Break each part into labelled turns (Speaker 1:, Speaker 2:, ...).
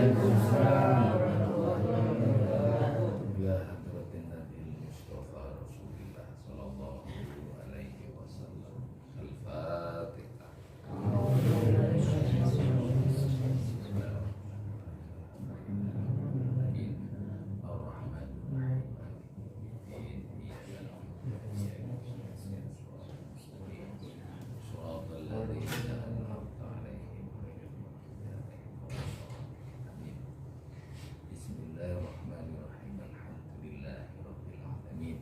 Speaker 1: Waalaikumsalam warahmatullahi wabarakatuh. Ya hadratin Nabi Mustafa Rasulullah sallallahu alaihi wasallam. Al-Fatihah. Bismillahirrahmanirrahim. Alhamdulillahirabbil alamin.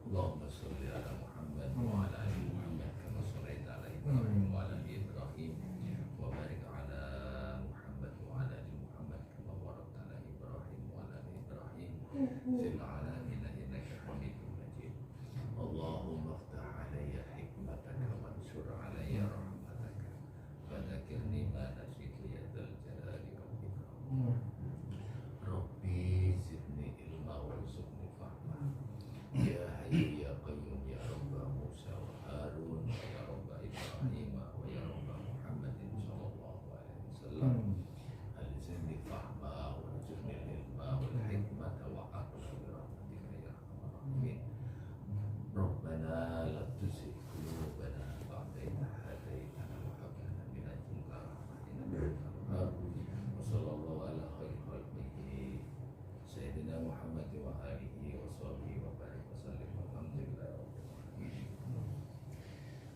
Speaker 1: Allahumma shalli ala Muhammad wa ala ali Muhammad kama shallaita ala Ibrahim wa ala ali Ibrahim wa barik ala Muhammad wa ala ali Muhammad kama barakta ala Ibrahim wa ala ali Ibrahim fil alamin innaka Hamidum Majid. Allahumma iftah alayya hikmataka wansur alayya rahmataka wa dzakirni ma nasitu ya dzal jalali wal ikram. Rabbi zidni ilma warzuqni fahma. Ya Hayyu ya Qayyum ya Rabba Musa wa Harun wa ya Rabba Ibrahim wa ya Rabba Muhammadin sallallahu alaihi wasallam. Alzimni fahma warzuqni ilma wal hikmata wa aqsu bi rahmatika ya arhamar rahimin. Rabbana la tuzigh qulubana ba'da idh hadaytana wa hab lana min ladunka rahmatan innaka antal wahhab. Wa sallallahu ala khairi khalqihi Sayyidina Muhammad wa alihi wa sahbihi wa barik wa sallim.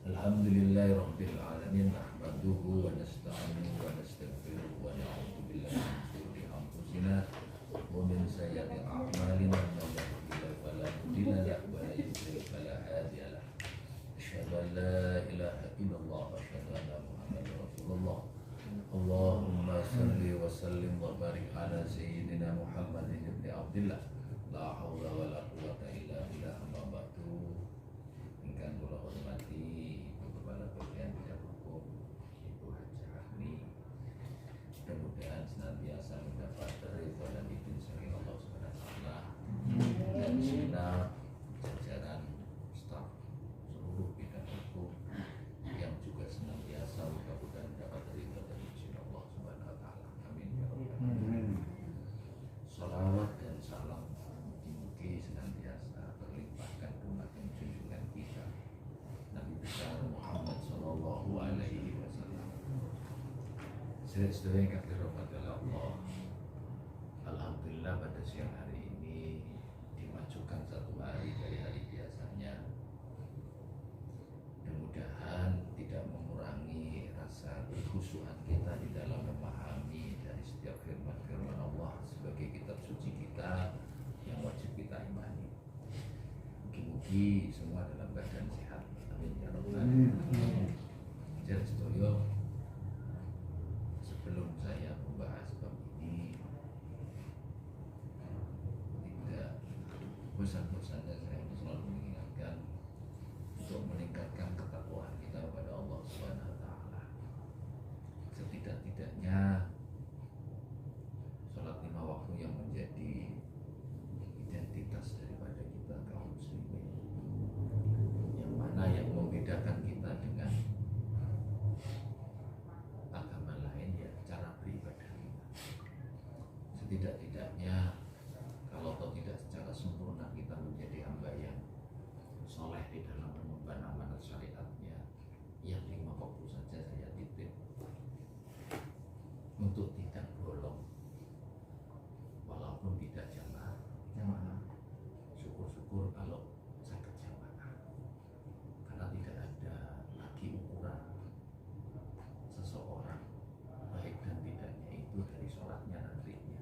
Speaker 1: Alhamdulillahi rabbil alamin. Nahmaduhu wa nasta'inuhu wa nastaghfiruhu wa na'udzu billahi min shururi anfusina wa min sayyiati a'malina. Man yahdihillahu fala mudilla lahu wa man yudlil fala hadiya lahu. Asyhadu an la ilaha illallah wa asyhadu anna Muhammadar Rasulullah. Allahumma salli wa sallim wa barik ala Sayyidina Muhammadin ibn Abdillah. La hawla wa la quwwata illa billah. Amma ba'du. Ingkang kula hormati Ibu Kepala Bagian Bidang Hukum Ibu Hajah Ahmi, mudah-mudahan senantiasa mendapat ridho dan izin dari Allah Subhanahu wa taala, dan segenap jajaran staf seluruh bidang hukum yang juga senantiasa mudah-mudahan mendapat ridho dan izin Allah Subhanahu wa taala. Amin ya rabbal alamin. Salawat dan salam mugi-mugi senantiasa terlimpahkan dumateng junjungan kita Nabi besar Muhammad sallallahu alaihi wasallam. Sedaya ingkang dirahmati Allah, alhamdulillah pada siang hari ini dimajukan satu hari dari hari biasanya. Mudah-mudahan tidak mengurangi rasa kekhusyuan kita di dalam memahami dari setiap firman-firman Allah sebagai kitab suci kita yang wajib kita imani. Mugi-mugi semua dalam keadaan sehat. Amin ya rabbal alamin. Jadi sedaya, sebelum saya membahas bab ini, tidak bosan-bosannya saya selalu mengingatkan untuk meningkatkan ketakwaan kita kepada Allah Subhanahu wa taala. Setidak-tidaknya salat 5 waktu yang menjadi identitas daripada kita kaum muslimin, yang mana yang membedakan kita dengan agama lain ya cara beribadah kita. Setidak-tidaknya kalau atau tidak secara sempurna kita menjadi hamba yang soleh di dalam mengemban amanat syariatnya, yang 5 waktu saja saya titip untuk tidak bolong walaupun tidak jamaah. Syukur-syukur kalau saya jamaah, karena tidak ada lagi ukuran seseorang baik dan tidaknya itu dari sholatnya nantinya.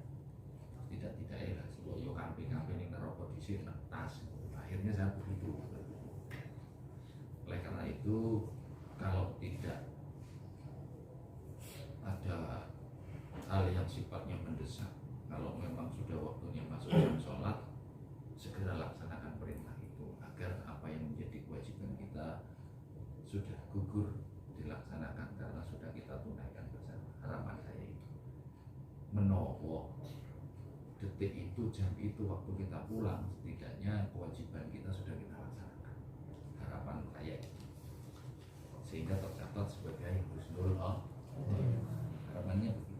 Speaker 1: Tidak-tidaknya sebuah kampi-kampi ini ngerokok di sini tas. Akhirnya saya begitu. Oleh karena itu, kalau tidak ada hal yang sifatnya mendesak, kalau memang sudah waktunya masuk jam sholat, segera laksanakan perintah itu agar apa yang menjadi kewajiban kita sudah gugur dilaksanakan karena sudah kita tunaikan bersama. Harapan saya itu menowo detik itu, jam itu, waktu kita pulang, setidaknya kewajiban kita sudah kita laksanakan. Harapan saya sehingga tercatat sebagai husnul harapannya begitu.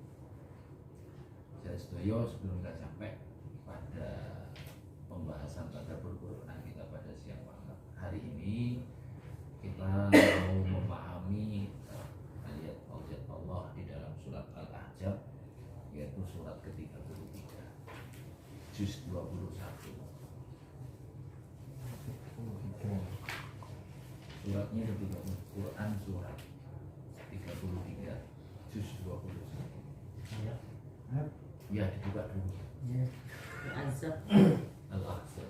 Speaker 1: Sedoyo, sebelum kita sampai pada pembahasan tadabbur Quran kita pada siang malam hari ini, kita mau memahami ayat Allah di dalam surat Al-Ahzab, yaitu surat ke-33 juz 21. Suratnya ketika Quran surat 33 juz 21. Ya, dibuka dulu.
Speaker 2: Al-Ahzab.
Speaker 1: Al-Ahzab.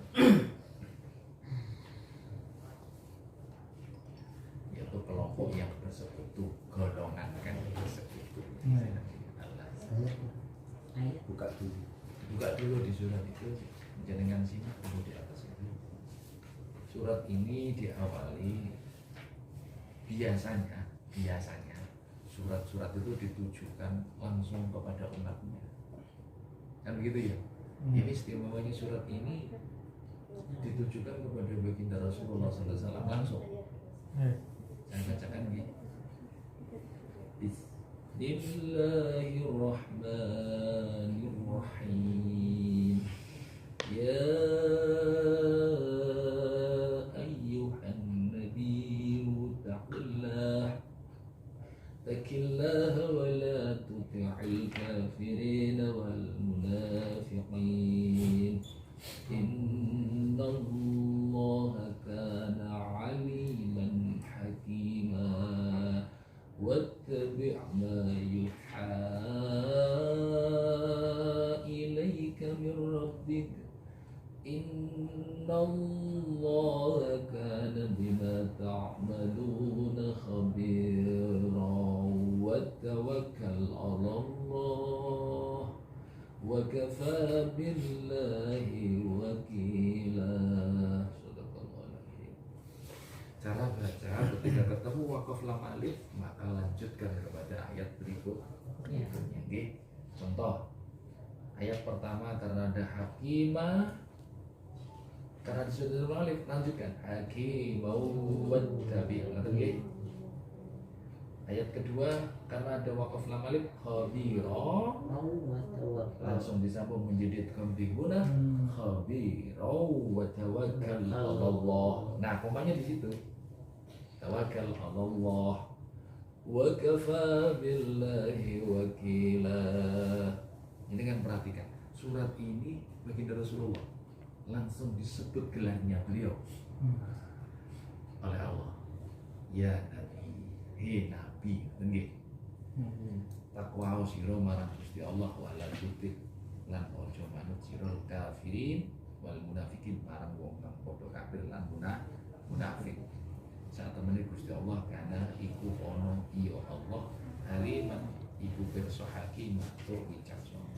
Speaker 1: Yaitu kelompok yang bersekutu, golongan kan bersekutu. Al-Ahzab. Buka dulu. Buka dulu di surat itu, jenengan simak dulu di atas itu. Surat ini diawali biasanya surat-surat itu ditujukan langsung kepada umatnya, kan begitu ya. Ini istimewanya surat ini ditujukan kepada baginda Rasulullah SAW langsung. Saya bacakan gini. Bismillahirrahmanirrahim. Ya الله ولا تطع الكافرين والمنافقين إن الله كان عليما حكيما واتبع ما يوحى إليك من ربك إن الله كان بما تعملون خبيرا وتوكل على الله وكفى بالله وكيلا. Cara baca ketika ketemu wakaf lam alif, maka lanjutkan kepada ayat berikutnya. Contoh ayat pertama karena ada hakimah, karena di surat Al-Alif lanjutkan hakimau wattabi'. Ayat kedua karena ada wakaf lam alif khabira, langsung disambung menjadi khabiruna khabira wa tawakkal 'alallah. Nah, komanya di situ. Tawakkal 'alallah wa kafa billahi wakila. Ini kan perhatikan, surat ini baginda Rasulullah langsung disebut gelarnya beliau oleh Allah. Ya Nabi, hei Nabi, nggih. Takwa sira marang Gusti Allah wala tutik lan ojo manut sira kafirin wal munafikin marang wong kang padha kafir lan munafik. Saat temene Gusti Allah kana iku ono iya Allah haliman iku pirsa hakim tur wicaksana.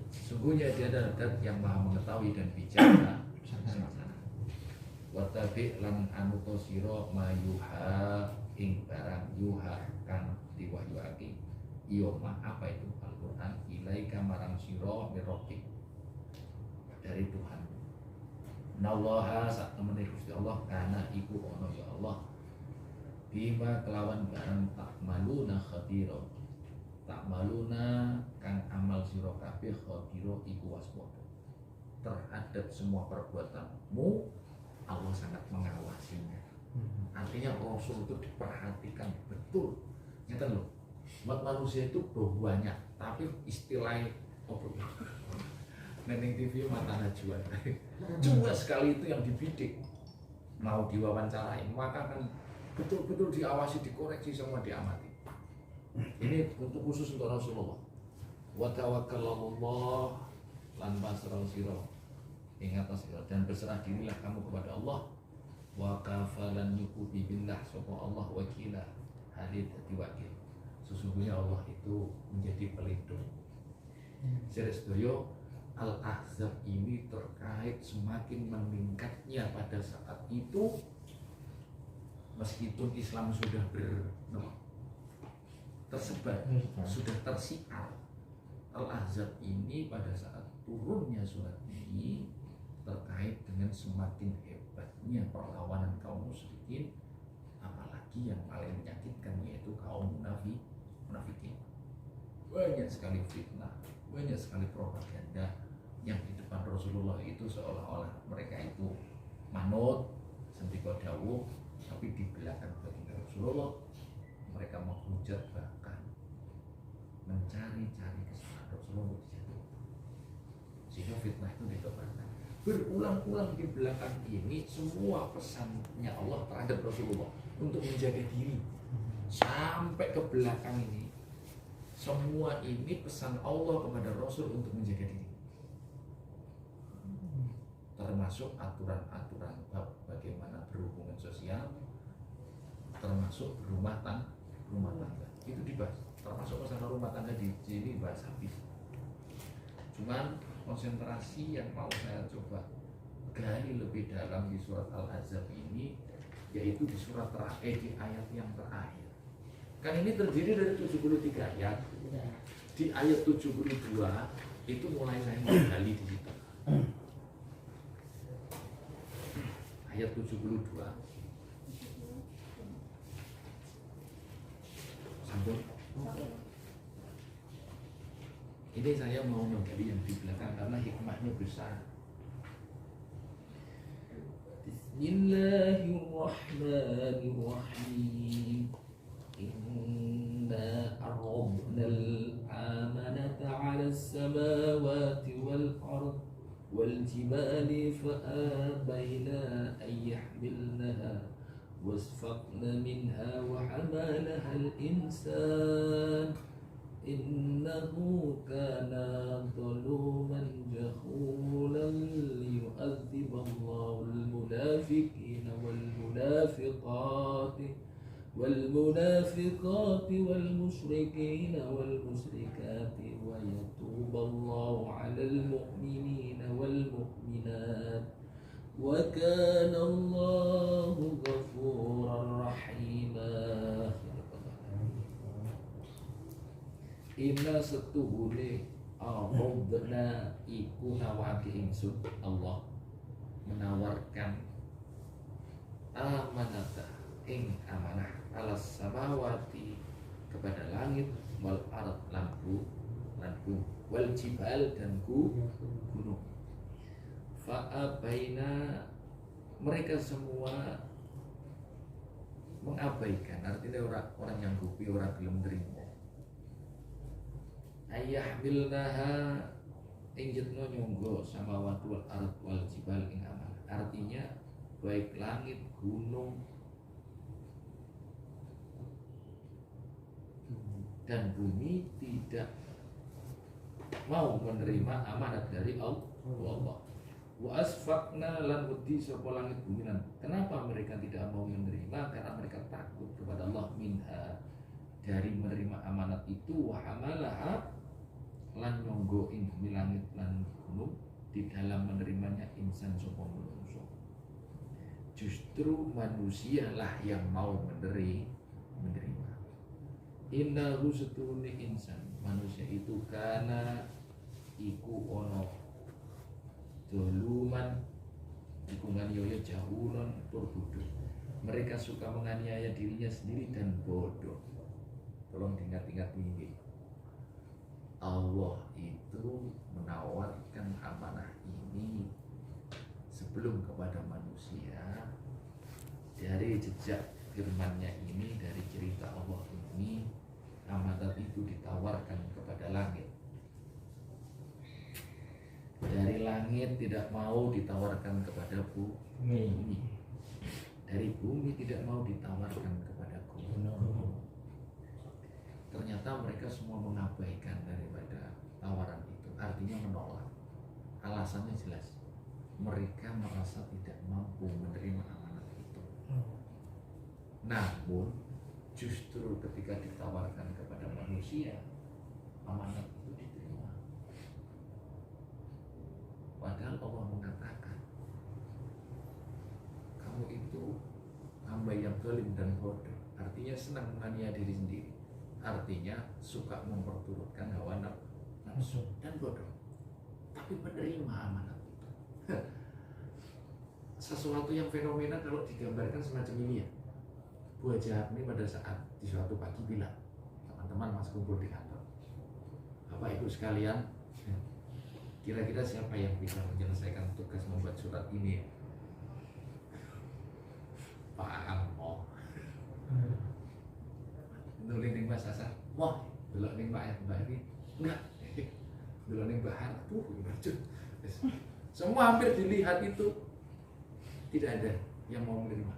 Speaker 1: Sesungguhnya dia adalah zat yang maha mengetahui dan bijaksana. Watabi lan anuto siro mayuha ing barang yuha kang diwahyuake. Iyo ma apa itu Al-Quran ilaika marang siro mirrobi dari Tuhan. Nallaha sak temene Gusti Allah kana iku ono ya Allah bima kelawan barang tak maluna khabira. Tak maluna kang amal sira kabeh khabira iku waspada terhadap semua perbuatanmu. Allah sangat mengawasinya. Artinya Rasul itu diperhatikan betul. Ngeten loh, umat manusia itu banyak, tapi istilahnya Neneng TV mata najwa cuma sekali itu yang dibidik, mau diwawancarain maka kan betul-betul diawasi, dikoreksi, semua diamati. Ini untuk khusus untuk Rasulullah. Wa tawakkalallah lan pasrah sira ing atas sira dan berserah dirilah kamu kepada Allah. Wa kafalan yukubi billah sapa Allah wakila hadid dadi wakil. Sesungguhnya Allah itu menjadi pelindung. Sedaya Al-Ahzab ini terkait semakin meningkatnya pada saat itu, meskipun Islam sudah tersebar, sudah tersiar. Al-Ahzab ini pada saat turunnya surat ini terkait dengan semakin hebatnya perlawanan kaum musyrikin, apalagi yang paling menyakitkan yaitu kaum munafikin. Banyak sekali fitnah, banyak sekali propaganda yang di depan Rasulullah itu seolah-olah mereka itu manut sendika dawuh, tapi di belakang baginda Rasulullah mereka menghujat, bahkan mencari-cari kesalahan Rasulullah dijatuhkan. Sehingga fitnah itu ditebarkan berulang-ulang. Di belakang ini semua pesannya Allah terhadap Rasulullah untuk menjaga diri. Sampai ke belakang ini semua ini pesan Allah kepada Rasul untuk menjaga diri, termasuk aturan-aturan bagaimana berhubungan sosial, termasuk rumah tangga itu dibahas, termasuk masalah rumah tangga di sini bahas habis. Cuman konsentrasi yang mau saya coba gali lebih dalam di surat Al-Ahzab ini, yaitu di surat terakhir, di ayat yang terakhir. Kan ini terdiri dari 73 ayat. Di ayat 72 itu mulai saya menggali di situ. Ayat 72. Sambung. Ini saya mau menggali yang di belakang karena hikmahnya besar. Bismillahirrahmanirrahim. Inna aradna al-amanata 'ala as-samawati wal-ard wal-jibali fa'abayna an yahmilnaha wasfaqna minha wa hamalaha al-insan innahu kana zaluman jahulan liyu'adziballahu al-munafiqina والمنافقات والمشركين والمشركات ويتوب الله على المؤمنين والمؤمنات وكان الله غفورا رحيما. Inna setuhune aradna iku nawake ingsun, Allah menawarkan amanata ing amanah alas samawati kepada langit, wal ard lan bumi, wal jibal dan gunung. Fa'abaina, mereka semua mengabaikan, artinya orang yang gupi, orang belum terima. Ayahmilnaha ing jetno nyonggo samawati wal ard wal jibal ing amanah, artinya baik langit, gunung dan bumi tidak mau menerima amanat dari Allah. Wa asfaqna lan wedi sapa langit bumi lan. Kenapa mereka tidak mau menerima? Karena mereka takut kepada Allah, minha dari menerima amanat itu, wa hamalaha lan nyonggo ing bumi langit lan gunung di dalam menerimanya insan sapa manungsa. Justru manusialah yang mau menerima. Innahu setune insan, manusia itu kana iku ono doluman iku nganiaya jahulon tur bodoh. Mereka suka menganiaya dirinya sendiri dan bodoh. Tolong diingat-ingat ini. Allah itu menawarkan amanah ini sebelum kepada manusia. Dari jejak firman-Nya ini, dari cerita Allah ini, amanat itu ditawarkan kepada langit. Dari langit tidak mau ditawarkan kepada bumi. Dari bumi tidak mau ditawarkan kepada gunung. Ternyata mereka semua mengabaikan daripada tawaran itu, artinya menolak. Alasannya jelas, mereka merasa tidak mampu menerima amanat itu. Namun justru ketika ditawarkan kepada manusia, amanat itu diterima. Padahal Allah mengatakan, kamu itu hamba yang zalim dan bodoh. Artinya senang menganiaya diri sendiri. Artinya suka memperturutkan hawa nafsu dan bodoh. Tapi menerima amanat itu. Sesuatu yang fenomena kalau digambarkan semacam ini ya. Bu Haji ini pada saat di suatu pagi bilang, teman-teman masih kumpul di kantor, Bapak Ibu sekalian, Kira-kira siapa yang bisa menyelesaikan tugas membuat surat ini? Pak Ampo. Nulis ning Mas Hasan. Wah, delok ning Mbak ini. Enggak. Delok ning Mbak Han. Semua hampir dilihat itu tidak ada yang mau menerima.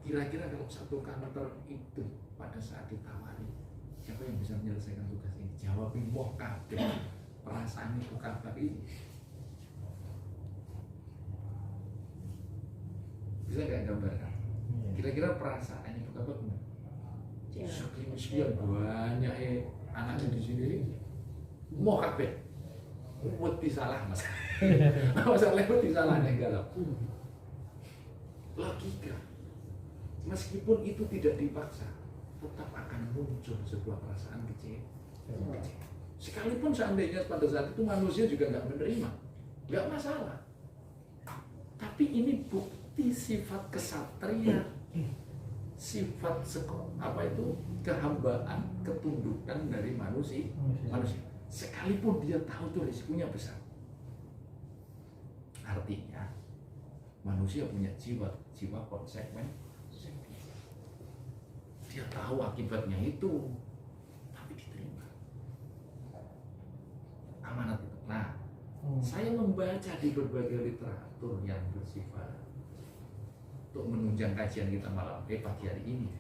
Speaker 1: Kira-kira kalau satu kantor itu pada saat ditawari, siapa yang bisa menyelesaikan tugas ini? Jawabin wah kabeh. Perasaan itu kabar ini. Bisa nggak gambarkan? Kira-kira perasaan itu kabar benar? Sekian banyak anaknya di sini, mau kabeh. Wedi salah mas. Masalahnya wedi salah negara. Logika. Meskipun itu tidak dipaksa, tetap akan muncul sebuah perasaan kecewa. Sekalipun seandainya pada saat itu manusia juga nggak menerima, nggak masalah. Tapi ini bukti sifat kesatria, sifat kehambaan, ketundukan dari manusia. Sekalipun dia tahu tuh risikonya besar. Artinya manusia punya jiwa konsekuen. Dia tahu akibatnya itu, tapi diterima. Amanat itu. Nah, saya membaca di berbagai literatur yang bersifat untuk menunjang kajian kita pagi hari ini,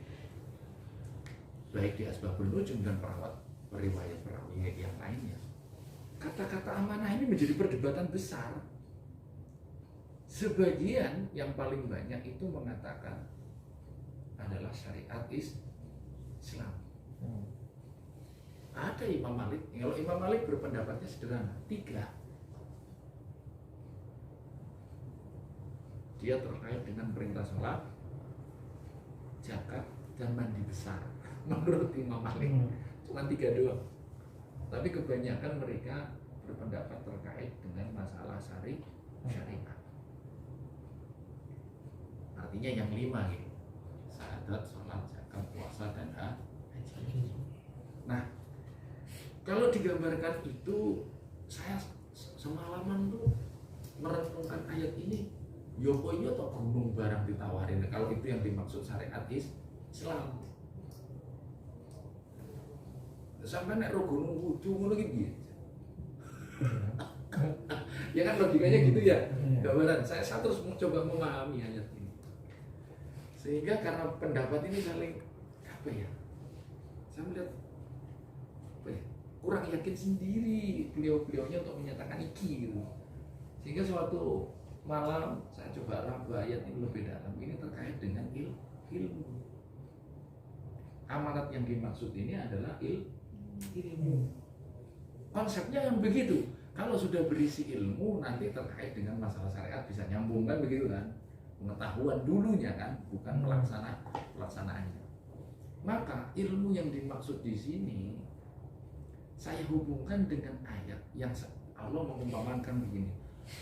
Speaker 1: baik di Asbabun Nujum dan periwayat yang lainnya. Kata-kata amanah ini menjadi perdebatan besar. Sebagian yang paling banyak itu mengatakan adalah syariat Islam. Ada Imam Malik. Kalau Imam Malik berpendapatnya sederhana, 3. Dia terkait dengan perintah sholat, zakat, dan mandi besar. Menurut Imam Malik cuma 3 doang. Tapi kebanyakan mereka berpendapat terkait dengan masalah syariat. Artinya yang 5 gitu. Syahadat, sholat, zakat, puasa, dan haji. Nah, kalau digambarkan itu, saya semalaman tuh merenungkan ayat ini. Yokoyo atau gunung barang ditawarin. Kalau itu yang dimaksud syariat Islam. Sampai nek ro gunung wudu ngono iki. Ya kan logikanya gitu ya. Gambaran saya terus mencoba memahami ayat ini. Sehingga karena pendapat ini saling apa ya? Saya melihat apa ya? Kurang yakin sendiri beliau-beliaunya untuk menyatakan iki gitu. Sehingga suatu malam saya coba raba ayat ini lebih dalam. Ini terkait dengan ilmu. Amanat yang dimaksud ini adalah ilmu. Konsepnya yang begitu. Kalau sudah berisi ilmu, nanti terkait dengan masalah syariat bisa nyambung kan begitu kan? Pengetahuan dulunya kan, bukan pelaksanaannya. Maka ilmu yang dimaksud di sini saya hubungkan dengan ayat yang Allah mengumpamakan begini.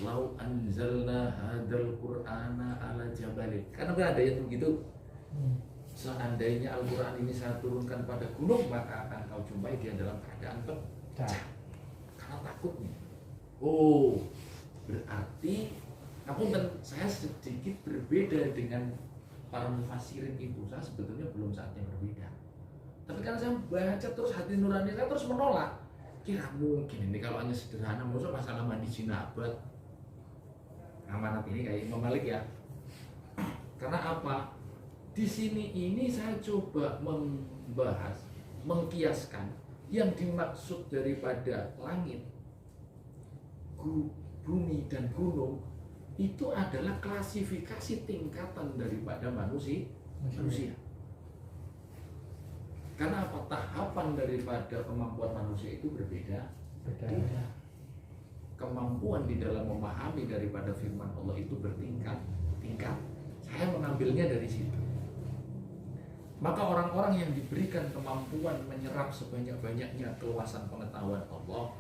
Speaker 1: Lau anzalna hadzal qur'ana ala jabalin. Karena ada ayat begitu. Seandainya Al-Quran ini saya turunkan pada gunung, maka akan kau jumpai dia dalam keadaan pecah. Karena takutnya. Oh, berarti saya sedikit berbeda dengan para mufassirin itu. Saya sebetulnya belum saatnya berbeda. Tapi karena saya baca terus hati nurani saya terus menolak. Kira mungkin ini kalau hanya sederhana, maksud masalah mandi jinabat. Amanat ini kayak Imam Malik ya. Karena apa? Di sini ini saya coba membahas, mengkiaskan yang dimaksud daripada langit, bumi dan gunung itu adalah klasifikasi tingkatan daripada manusia. Karena apa? Tahapan daripada kemampuan manusia itu berbeda. Kemampuan di dalam memahami daripada firman Allah itu bertingkat. Saya mengambilnya dari situ. Maka orang-orang yang diberikan kemampuan menyerap sebanyak-banyaknya keluasan pengetahuan Allah,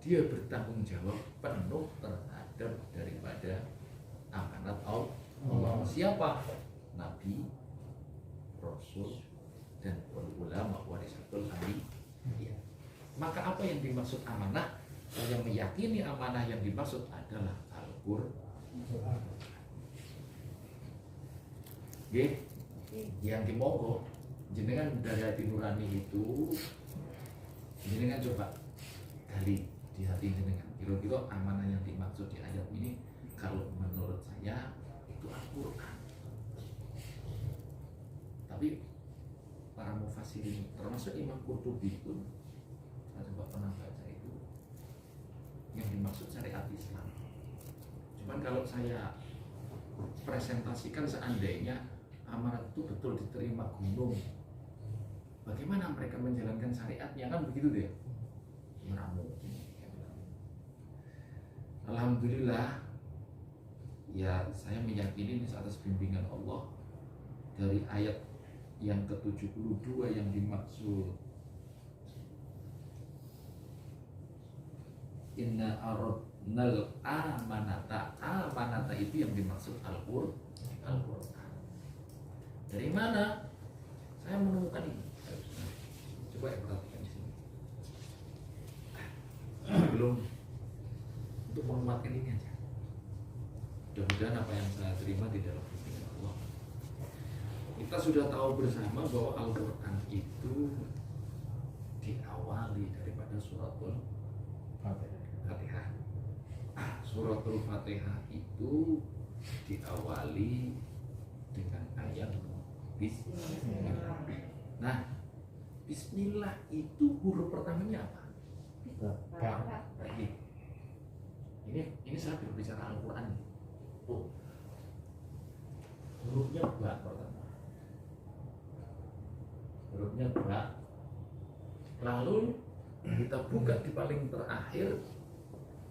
Speaker 1: dia bertanggung jawab penuh terhadap daripada amanat Allah. Siapa? Nabi, Rasul, dan ulama warisatul anbiya.
Speaker 3: Maka apa yang dimaksud amanah? Saya meyakini amanah yang dimaksud adalah Al-Qur'an. Yang dimonggo jenengan dari hati nurani itu, jenengan coba gali di hati jenengan. Kira-kira amanah yang dimaksud di ayat ini, kalau menurut saya itu Al-Qur'an. Tapi para mufassirin termasuk Imam Qurtubi pun, saya coba pernah baca itu, yang dimaksud syariat Islam. Cuman kalau saya presentasikan seandainya amanat itu betul diterima gunung, bagaimana mereka menjalankan syariatnya, kan begitu deh. Alhamdulillah, ya saya meyakini ini atas bimbingan Allah. Dari ayat yang ke-72 yang dimaksud inna aradnal amanata itu yang dimaksud Al-Qur'an. Dari mana saya menemukan ini? Coba ya perhatikan di sini. Belum untuk menguatkan ini aja. Mudah-mudahan apa yang saya terima di dalam bimbingan Allah. Kita sudah tahu bersama bahwa Al-Qur'an itu diawali daripada suratul Fatihah. Suratul Fatihah itu diawali dengan ayat Bismillah. Nah, Bismillah itu huruf pertamanya apa? Baik. Ini saya berbicara Al-Quran. Oh, hurufnya ba pertama. Hurufnya ba. Lalu kita buka di paling terakhir,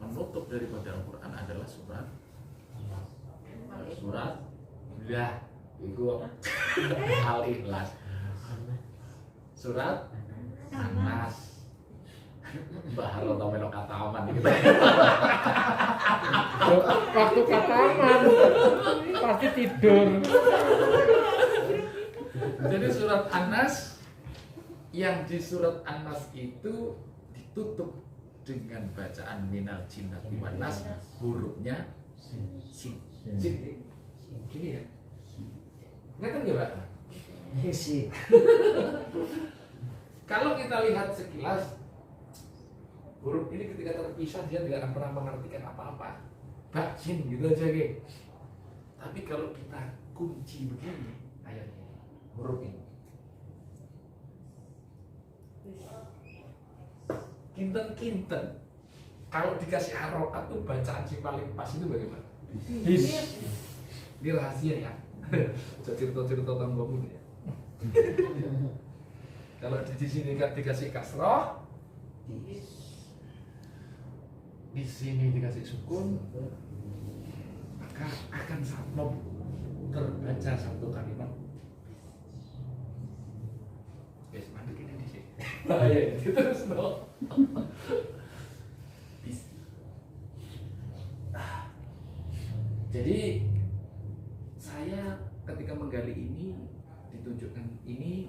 Speaker 3: penutup daripada Al-Quran adalah surat ya itu Al-Ikhlas, surat An-Nas. Mbak Harlo tau melok kata aman gitu.
Speaker 4: Waktu kata aman pasti tidur.
Speaker 3: Jadi surat An-Nas, yang di surat An-Nas itu ditutup dengan bacaan minal jinnati wan nas, hurufnya sin. Gini ya. Ngerti nggak, Pak?
Speaker 2: Sih.
Speaker 3: Kalau kita lihat sekilas, huruf ini ketika terpisah dia tidak akan pernah mengartikan apa-apa. Bakin gitu aja, geng. Tapi kalau kita kunci begini ayatnya, huruf ini, kinten kalau dikasih harokat tuh bacaan si paling pas itu bagaimana? Ini rahasia ya. Cerita-cerita tanggamu ya. Kalau di sini kan dikasih kasroh, di sini dikasih sukun, maka akan sama terbaca satu kalimat. Guys, mandek ini di sini. Bahaya itu terus no. Jadi saya ketika menggali ini, ditunjukkan ini,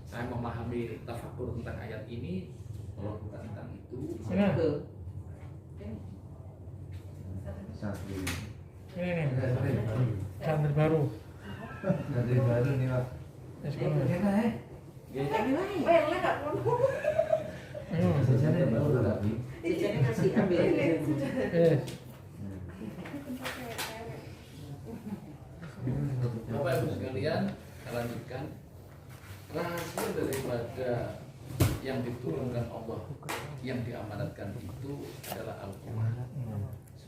Speaker 3: saya memahami tafakur tentang ayat ini, kalau bukan tentang itu.
Speaker 4: Ini santri baru.
Speaker 5: Santri baru nih, Pak.
Speaker 2: Jajannya kasih ambil.
Speaker 3: Bapak Ibu sekalian, saya lanjutkan. Rahasia daripada yang diturunkan Allah, yang diamanatkan itu adalah Al-Quran.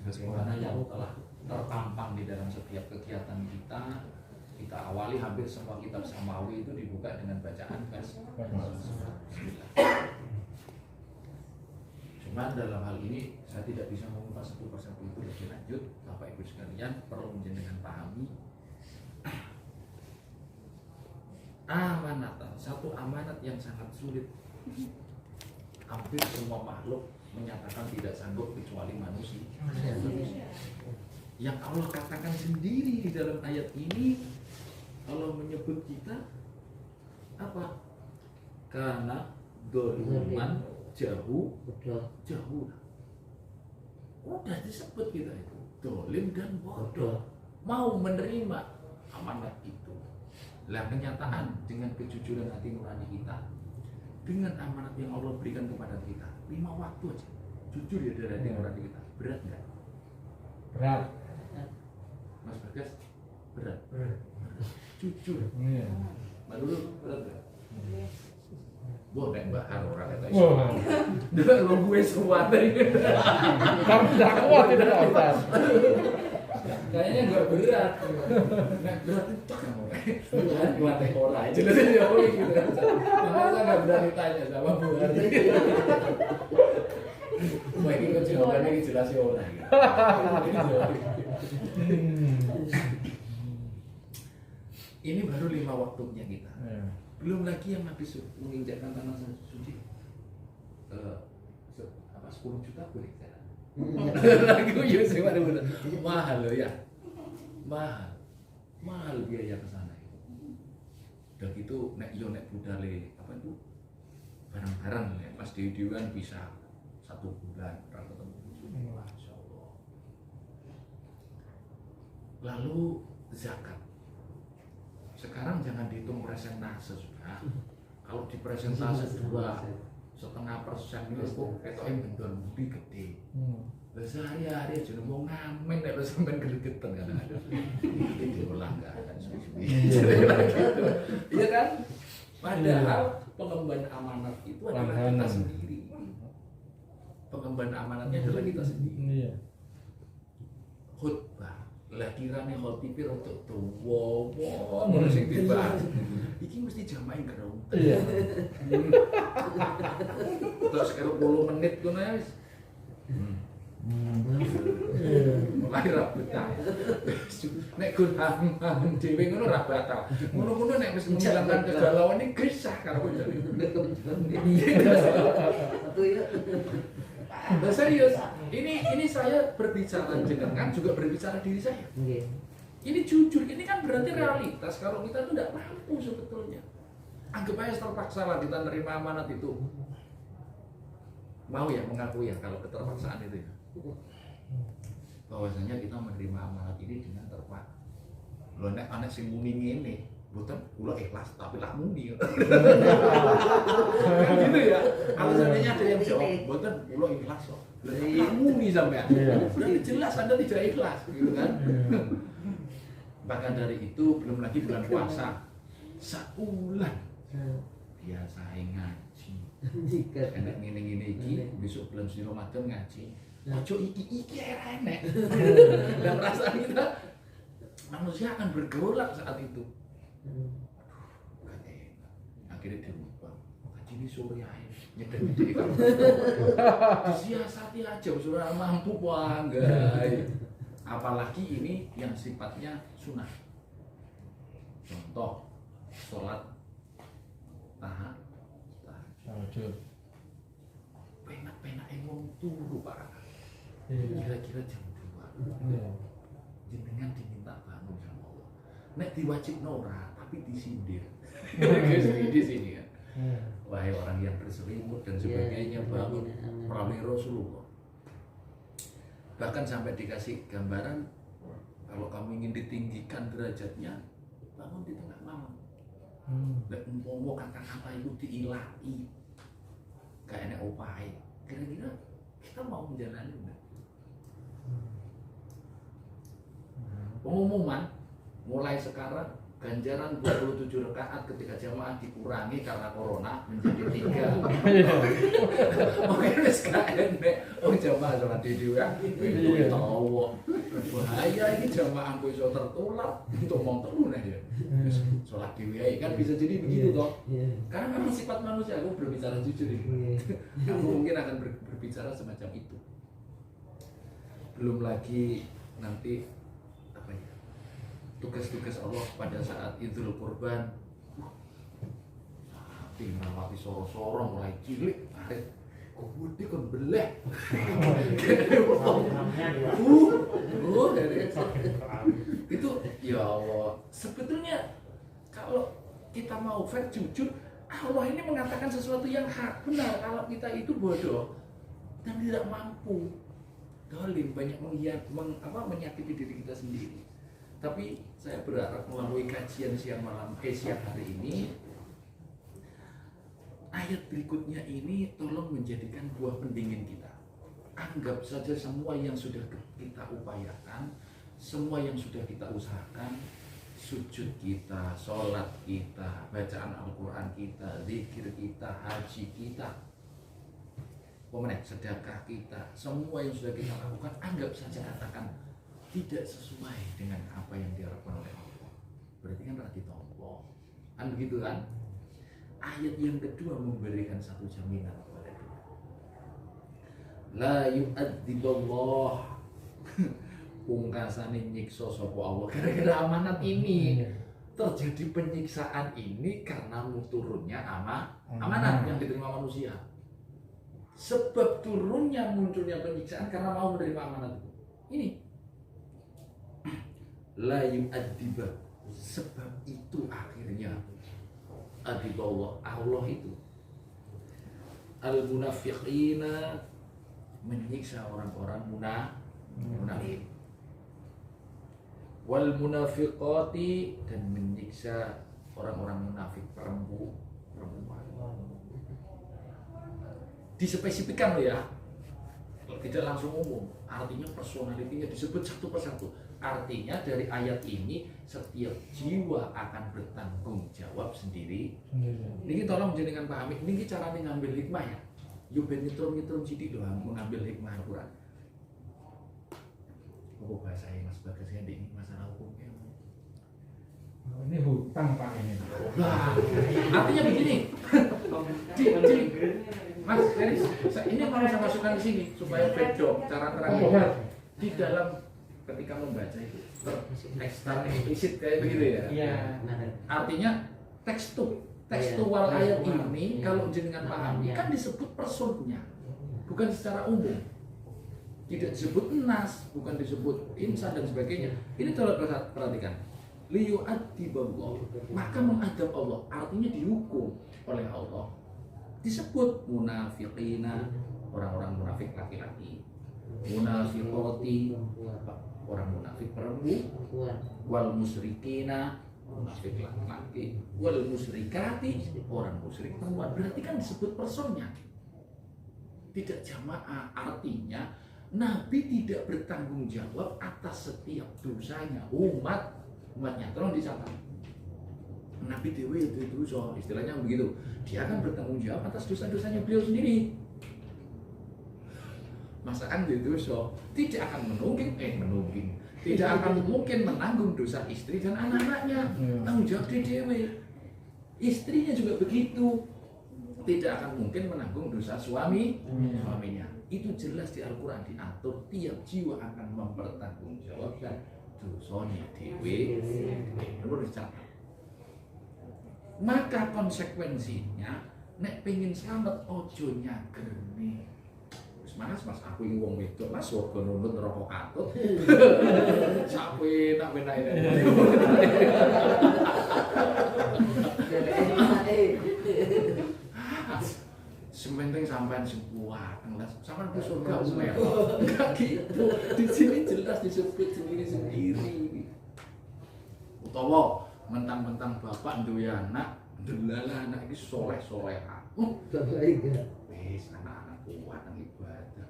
Speaker 3: Sebagaimana yang telah terpampang di dalam setiap kegiatan kita. Kita awali hampir semua kitab samawi itu dibuka dengan bacaan Bismillah. Cuman dalam hal ini saya tidak bisa mengupas satu persatu itu lebih lanjut. Bapak Ibu sekalian perlu menjenengan pahami. Amanat, satu amanat yang sangat sulit. Hampir semua makhluk menyatakan tidak sanggup kecuali manusia. Yang Allah katakan sendiri di dalam ayat ini, Allah menyebut kita apa? Karena doluman jauh
Speaker 2: Betul.
Speaker 3: jauh. Udah disebut kita itu dolim dan bodoh, mau menerima amanat itu. Lah kenyataan dengan kejujuran hati nurani kita, dengan amanat yang Allah berikan kepada kita, 5 waktu aja jujur ya dari hati nurani kita, berat nggak?
Speaker 4: Berat.
Speaker 3: Mas Bagas, berat. Jujur.
Speaker 4: Iya.
Speaker 3: Mbak Lulu, berat nggak? Wah, nek bahar orang kata iso.
Speaker 4: Wah,
Speaker 3: Udah lo gue semua tadi.
Speaker 4: kamu tidak kuat itu Pak Ustaz.
Speaker 3: Kayaknya nggak berat. Nek berat itu kamu. Bukan kuat orang. Jelas ya oh gitu. Makanya saya nggak berani tanya sama Bu Hardi. Wah ini kok jawabannya ini jelas ya orang. Ini baru 5 waktunya kita.
Speaker 4: Iya.
Speaker 3: Belum lagi yang habis menginjakkan tanah suci. 10 juta boleh kan? Lagu ya sih benar. Mahal loh ya. Mahal biaya ke sana itu. Udah gitu nek yo nek budale apa itu? Barang-barang ya pas di kan bisa 1 bulan orang ketemu. Masyaallah. Lalu zakat. Sekarang jangan dihitung persentase sudah. Kalau di persentase 2,5% itu kok ketok bentor budi gede. Lah sehari-hari aja mau ngamen nek lo sampean gregetan kadang-kadang. Iki diolah enggak ada suwi-suwi. Iya kan? Padahal pengemban amanat itu adalah kita sendiri. Pengemban amanatnya adalah kita sendiri.
Speaker 4: Iya.
Speaker 3: Khutbah lah kirane khotibir untuk tuwa ngono sing dibahas. Iki mesti jamaah karo.
Speaker 4: Iya.
Speaker 3: Terus karo 10 menit ngono ya wis. Mulai ra betah. Nek Gunham dhewe ngono ra batal. Ngono-ngono nek wis menghilangkan kegalauan iki gesah karo jare.
Speaker 2: Satu ya.
Speaker 3: Nah, serius, ini saya berbicara dengan juga berbicara diri saya.
Speaker 2: Nggih.
Speaker 3: Ini jujur, ini kan berarti realitas kalau kita tuh tidak mampu sebetulnya. Anggap aja terpaksa lah kita nerima amanat itu. Mau ya mengaku ya kalau keterpaksaan itu ya. Bahwasanya kita menerima amanat ini dengan terpaksa. Lo nek anak sing muni ngene, boten kula ikhlas tapi lah muni. Kan gitu ya. Kalau seandainya ada yang jawab, boten kula ikhlas kok. Lah muni sampean. Berarti jelas Anda tidak ikhlas gitu kan. Bahkan dari itu belum lagi bulan puasa. Saulan biasa ngaji. Enak ngene-ngene iki besok bulan suci Ramadan ngaji. Ojo iki era enek. Dan perasaan kita manusia akan bergolak saat itu. Kan enak. Akhirnya dirubah. Ngaji ini sore aja. Nyedek-nyedek kamu. Disiasati aja surah mampu enggak. Apalagi ini yang sifatnya sunnah. Contoh sholat tahajud. Penak-penak wong turu Pak. Kira-kira jam 2. Jenengan diminta bangun sama Allah. Nek diwajibno ora, tapi disindir. Di sini kan. Wahai orang yang berselimut dan sebagainya bangun perawi Rasulullah. Bahkan sampai dikasih gambaran kalau kamu ingin ditinggikan derajatnya, bangun di tengah malam. Dan umpama kata-kata itu diilahi, gak enak opahe. Kira-kira kita mau menjalani enggak? Pengumuman mulai sekarang ganjaran 27 rakaat ketika jamaah dikurangi karena corona menjadi 3. Mungkin wis gak enek. Oh jamaah sholat di dhewe itu tahu. Bahaya ini jamaah kok iso tertular untuk mau telu nih ya. Sholat dhewe kan bisa jadi begitu toh. Karena memang sifat manusia, aku berbicara jujur ini. Aku mungkin akan berbicara semacam itu. Belum lagi nanti tugas-tugas Allah pada saat Idul Kurban. Sapi merawati soro-soro mulai cilik arit gede kon beleh. Itu ya Allah. Sebetulnya kalau kita mau fair jujur, Allah ini mengatakan sesuatu yang hak, benar. Kalau kita itu bodoh dan tidak mampu, dolim, banyak menyakiti diri kita sendiri. Tapi saya berharap melalui kajian siang hari ini, ayat berikutnya ini tolong menjadikan buah pendingin kita. Anggap saja semua yang sudah kita upayakan, semua yang sudah kita usahakan, sujud kita, sholat kita, bacaan Al-Quran kita, zikir kita, haji kita, sedekah kita, semua yang sudah kita lakukan, anggap saja katakan tidak sesuai dengan apa yang diharapkan oleh Allah. Berarti kan berarti tombol. Kan begitu kan? Ayat yang kedua memberikan satu jaminan kepada kita. La yu'adziballah pungkasane nyiksa sapa Allah. Gara-gara amanat ini terjadi penyiksaan ini karena turunnya amanat yang diterima manusia. Sebab turunnya munculnya penyiksaan karena mau menerima amanat ini. La yu'adzibah, sebab itu akhirnya adiballah, Allah itu al-munafiqina, menyiksa orang-orang munafik, wal munafiqati, dan menyiksa orang-orang munafik perempuan. Dispesifikkan loh ya, tidak langsung umum, artinya personalitinya disebut satu persatu. Artinya dari ayat ini setiap jiwa akan bertanggung jawab sendiri. Ini tolong jenengan pahami, ini caranya ngambil hikmah ya. Yo ben nyetrum sithik doang mengambil hikmah Al-Qur'an. Apa bahasa Mas Bagas ini masalah hukumnya?
Speaker 4: Ini hutang Pak ini.
Speaker 3: Nah, artinya begini. Mas, ini mau saya masukkan di sini supaya bedok cara terangnya. Di dalam ketika membaca itu tekstan implisit kayak begitu ya.
Speaker 4: Iya.
Speaker 3: Artinya tekstual ayat ini kalau jenengan pahami kan disebut personnya, bukan secara umum. Tidak disebut nas, bukan disebut insan dan sebagainya. Ini coba perhatikan. Liyu'adziballah, maka mengadab Allah, artinya dihukum oleh Allah. Disebut munafiqina, orang-orang munafik laki-laki, munafiqati, orang munafik perempuan, wal musyrikina, munafik laki-laki, wal musyrikati, orang musyrik perempuan. Berarti kan disebut personnya, tidak jamaah. Artinya Nabi tidak bertanggung jawab atas setiap dosanya umatnya. Tolong dicatat, Nabi dewi itu dosa, istilahnya begitu. Dia akan bertanggung jawab atas dosa-dosanya beliau sendiri. Masakan di dosa tidak akan tidak akan mungkin menanggung dosa istri dan anak-anaknya. Tanggung jawab di dewi. Istrinya juga begitu, tidak akan mungkin menanggung dosa suaminya. Itu jelas di Al-Quran diatur, tiap jiwa akan mempertanggungjawabkan dosanya dewi. Perlu dicatat. Maka konsekuensinya nek pengen selamat ojo nyagrene. Mas aku ini wong wedok mas warga nunut rokok katut. Sampai tak benain. Sementing sampean sebuah sampean ke surga mewah. Enggak gitu. Di sini jelas disebut sendiri. Utawa mentang-mentang bapak duwe anak, delala anak iki soleh-solehan. Wis anak-anak kuat nang ibadah.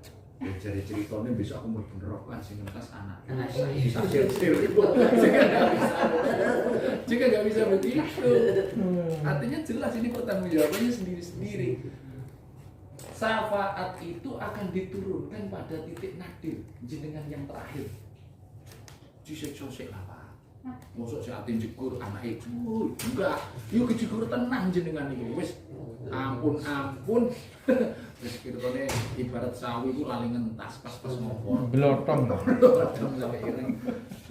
Speaker 3: Jadi ceritanya besok aku mau neraka kan sing ngetes anak. Bisa juga nggak bisa begitu. Artinya jelas ini pertanggungjawabannya sendiri-sendiri. Syafaat itu akan diturunkan pada titik nadir jenengan yang terakhir. Jisik-jisik lah Pak. Mosok seatin jegur anak itu enggak, yuk kejegur tenang jenengan ini wis ampun wis kirane ibarat sawi ku lali ngentas pas ngopor
Speaker 4: Belotong
Speaker 3: sampai ireng.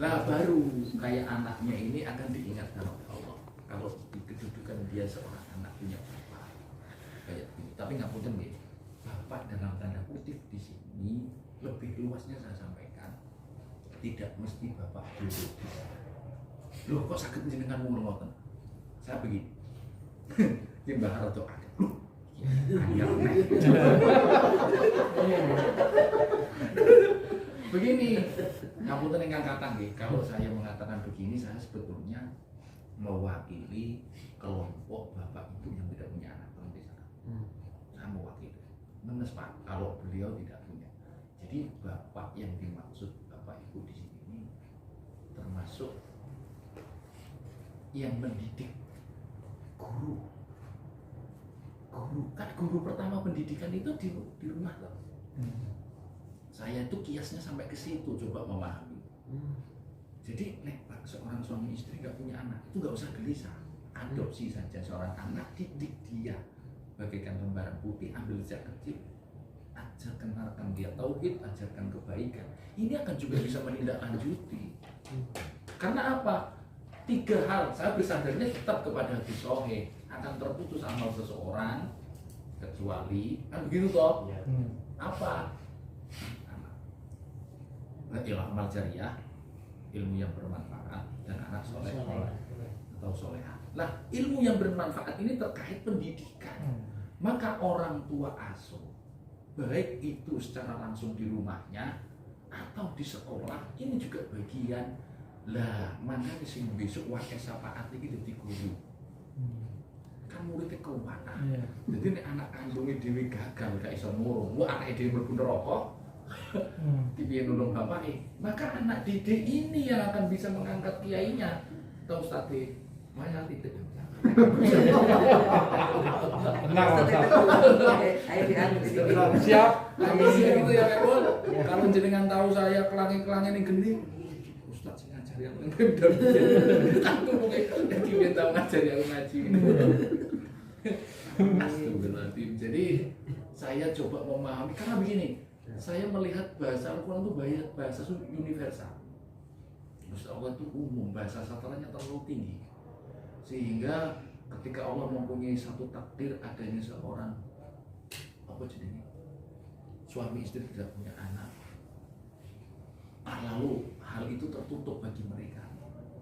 Speaker 3: Lah baru kayak anaknya ini akan diingatkan oleh Allah kalau di kedudukan dia seorang anak punya bapak kayak gitu. Tapi nggak punten nggih, bapak dalam tanda kutip di sini lebih luasnya saya sampaikan, tidak mesti bapak duduk di sana. Loh kok sakit jenengan ngoten? Saya begini. Timbah rada agak. Ayam nek. Begini, ngapunten ingkang kathah nggih, kalau saya mengatakan begini saya sebetulnya mewakili kelompok bapak ibu yang tidak punya anak di sana. Saya mewakili. Menes Pak, kalau beliau tidak punya. Jadi bapak yang dimaksud bapak ibu di sini termasuk yang mendidik guru. Kan guru pertama pendidikan itu di rumah loh. Saya itu kiasnya sampai ke situ coba memahami. Jadi nek seorang suami istri nggak punya anak itu nggak usah gelisah, adopsi saja seorang anak, didik dia bagaikan lembaran putih, ambil sejak kecil, ajar kenalkan dia tauhid, ajarkan kebaikan. Ini akan juga bisa menindaklanjuti. Karena apa? 3 hal, saya bersandarnya tetap kepada hadis sahih, akan terputus amal seseorang kecuali kan begitu toh? Apa? Ilah amal jariah, ilmu yang bermanfaat dan anak soleh atau soleha. Nah, ilmu yang bermanfaat ini terkait pendidikan. Maka orang tua asuh, baik itu secara langsung di rumahnya atau di sekolah, ini juga bagian. Lah, makanya sing besok wakil syafaat iki dadi guru. Kan muridnya keuangan. Jadi nek anak kandungnya dhewe gagal gak iso nurung, wah anake dhewe mlebu neraka. Dipiye nulung bapake. Maka anak didik ini yang akan bisa mengangkat kiainya. Tahu Ustaz Maya titik.
Speaker 4: Tenang, Ustaz.
Speaker 2: Ayo diangkat sedikit.
Speaker 4: Siap.
Speaker 3: Kalau gitu ya Kebon. Kalau jenengan tahu saya kelangi-kelangi ning geni, Ustaz sing ngajari aku ning bendam. Aku mungkin iki tahu ngajari aku ngaji. Astagfirullahaladzim. Jadi saya coba memahami karena begini, saya melihat bahasa Al-Quran itu bahasa universal. Bahasa Allah itu umum, bahasa sastranya terlalu tinggi. Sehingga ketika Allah mempunyai satu takdir adanya seorang apa jadinya suami istri tidak punya anak, lalu hal itu tertutup bagi mereka,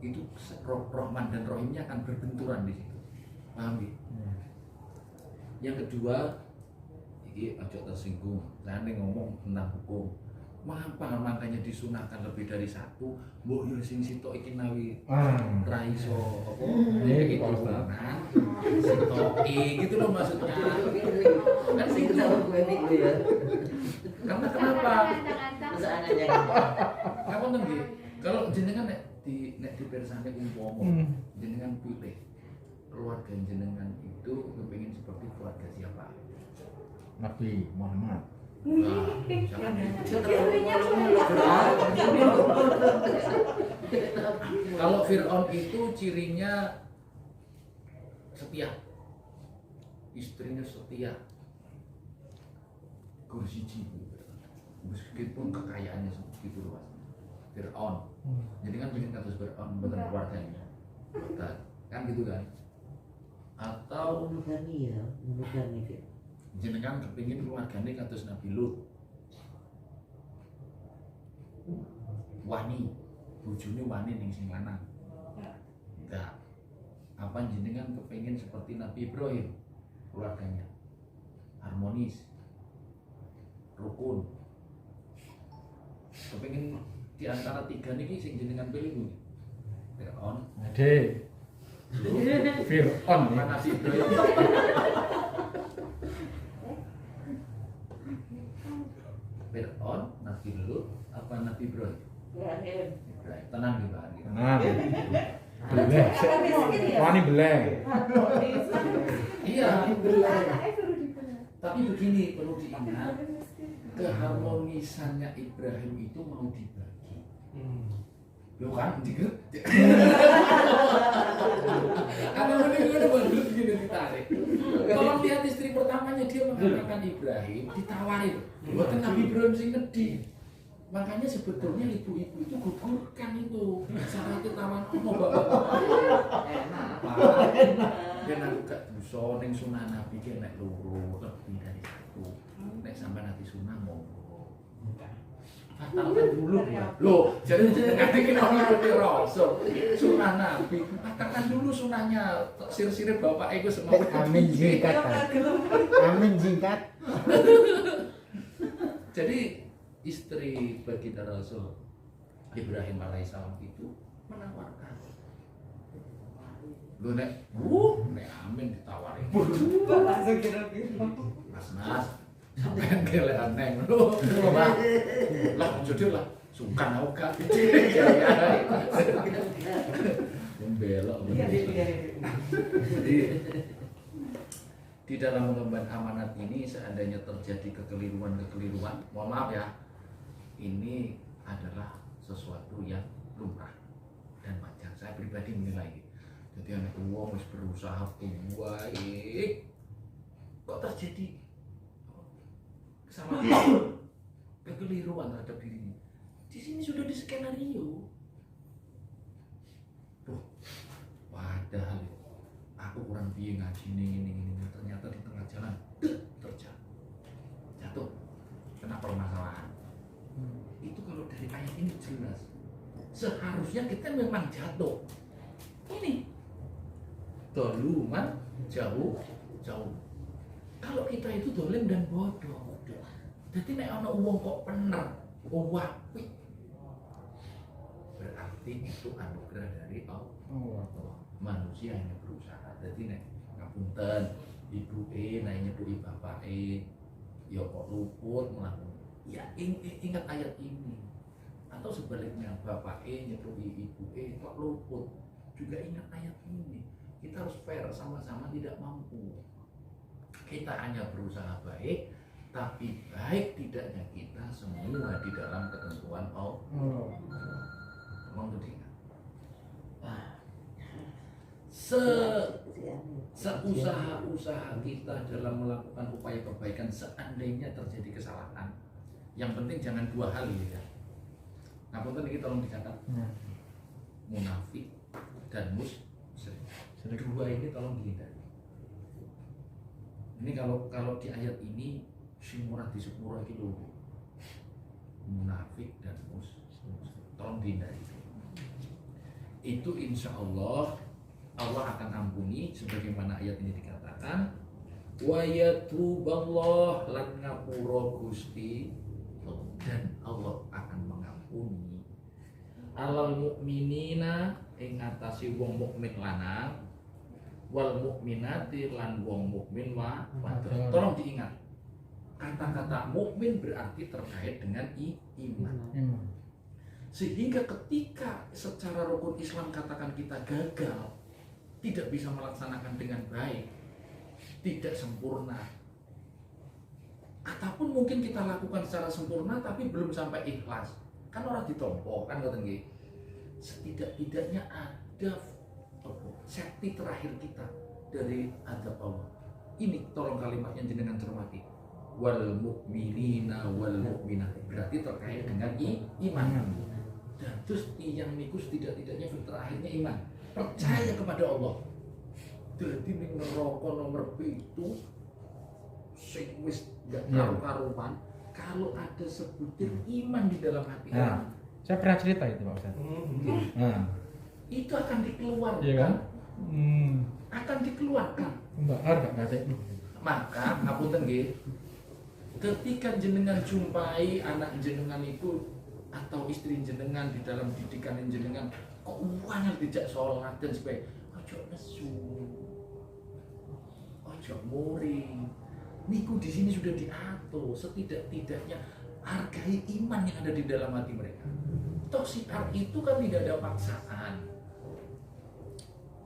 Speaker 3: itu Rahman dan Rahimnya akan berbenturan di situ. Paham ya? Yang kedua, ini agak tersinggung. Saya ngomong tentang hukum. Mengapa makanya disunahkan lebih dari satu? Mbok yo sing sitok iki nawi ra iso apa? Iki turunan. Sitoke gitu loh maksudnya. Kan sing
Speaker 2: tahu gue itu ya.
Speaker 3: Karena kenapa?
Speaker 2: Masalahnya
Speaker 3: Apa nggih? Kalau jenengan nek di persane umpama jenengan pilih keluarga jenengan itu kepengin seperti keluarga siapa?
Speaker 4: Nabi Muhammad.
Speaker 3: Nah, jangan kalau Fir'aun itu cirinya setia, istrinya setia, kursiji, meskipun kekayaannya segitu luas. Fir'aun, jadi kan bikin kasus Fir'aun bener keluarganya, kan gitu kan? Atau
Speaker 2: menurutani ya, menurutani dia.
Speaker 3: jenengan kepingin keluargane kados Nabi Lut. Wani, bojone wani ning sing lanang. Enggak. Apa jenengan kepingin seperti Nabi Ibrahim keluarganya? Harmonis. Rukun. Kepingin di antara 3 niki sing jenengan pilih Bu? Fir'aun.
Speaker 4: Ade. Fir'aun
Speaker 3: Apa
Speaker 4: ya.
Speaker 3: Nabi Ibrahim? Fir'aun, Nabi Lut, apa Nabi Ibrahim?
Speaker 2: Ibrahim.
Speaker 3: Ibrahim. Tenang di Bali.
Speaker 4: Nah. Beleh. Wani beleh.
Speaker 3: Iya. Tapi begini perlu diingat, keharmonisannya Ibrahim itu mau dibagi. Lo kan, karena mending baru begini ditarik. Kalau lihat istri pertamanya dia mengatakan Ibrahim, ditawarin, buatan Nabi Ibrahim sing ngedi. Makanya sebetulnya ibu-ibu itu gugurkan itu syaratnya tawan mau bapak enak. Dan aku gak dosa ning sunah Nabi ki nek loro lebih dari 1. Nek sampai nanti sunah monggo. batalkan dulu ya. Loh, jadi nanti kita ngikuti Rasul, sunah Nabi, batalkan dulu sunahnya. Sir-sirip bapak itu semua.
Speaker 4: Amin jingkat. Amin jingkat.
Speaker 3: Jadi istri baginda Rasul Ibrahim alaihissalam itu menawarkan. Lu nek amin ditawarin. Mas, sampean gelek aneh lho. Lah jodoh lah, sungkan aku gak. Membelok. Jadi di dalam mengemban amanat ini seandainya terjadi kekeliruan, mohon maaf ya, ini adalah sesuatu yang lumrah dan wajar. Saya pribadi menilai. Jadi anak uang harus berusaha baik, kok terjadi kesalahan, kekeliruan terhadap dirinya. Di sini sudah di skenario. Tuh, padahal aku kurang biaya ngaji ini, ternyata di tengah jalan jatuh, kena permasalahan. Itu kalau dari ayat ini jelas, seharusnya kita memang jatuh. Ini doluman jauh. Kalau kita itu dolim dan bodoh, jadi nek ana wong kok bener, wapi, berarti itu anugerah dari Allah. Manusia hanya berusaha. Jadi nek ngapunten ibu nanya nyedui bapak ya kok luput melakukan. Ya ingat ayat ini. Atau sebaliknya bapak nyedui ibu kok luput. Juga ingat ayat ini. Kita harus fair, sama-sama tidak mampu. Kita hanya berusaha baik, tapi baik tidaknya kita semua di dalam ketentuan Allah. Tolong diingat. Seusaha-usaha kita dalam melakukan upaya kebaikan, seandainya terjadi kesalahan, yang penting jangan dua hal ya. Nah, punten ini tolong dicatat. Munafik dan musyrik. Dua ini tolong dihindari. Ini kalau di ayat ini si murah di sepuro itu munafik dan musyrik, tolong dihindari. Itu insya Allah akan ampuni sebagaimana ayat ini dikatakan. Wa yatuballah lan ngapura Gusti, dan Allah akan mengampuni alal mukminina ing atase wong mukmin lanang wal mukminati lan wong mukmin wadon. Tolong diingat, kata-kata mukmin berarti terkait dengan iman. Sehingga ketika secara rukun Islam katakan kita gagal, tidak bisa melaksanakan dengan baik, tidak sempurna, ataupun mungkin kita lakukan secara sempurna tapi belum sampai ikhlas, kan orang ditompo kan ngoten nggih. Setidak-tidaknya ada safety terakhir kita dari azab Allah. Ini tolong kalimatnya jenengan cermati. Wal mukminina wal mukminat berarti terkait dengan iman. Dan terus yang niku setidak-tidaknya filter akhirnya iman, percaya kepada Allah. Jadi ning neraka nomor itu sing wis gak karu-karuan kalau ada sebutir iman di dalam hati orang.
Speaker 4: Saya pernah cerita itu Pak Ustaz.
Speaker 3: Itu akan dikeluarkan.
Speaker 4: Iya kan?
Speaker 3: Akan dikeluarkan.
Speaker 4: Mbak Har gak ngerti.
Speaker 3: Maka ngapunten nggih, ketika jenengan jumpai anak jenengan itu atau istri jenengan di dalam didikan jenengan kok uangnya dijak sholat dan sebagainya, ojo nesu, ojo muring. Niku di sini sudah diatur, setidak-tidaknya hargai iman yang ada di dalam hati mereka. Toh siar itu kan tidak ada paksaan.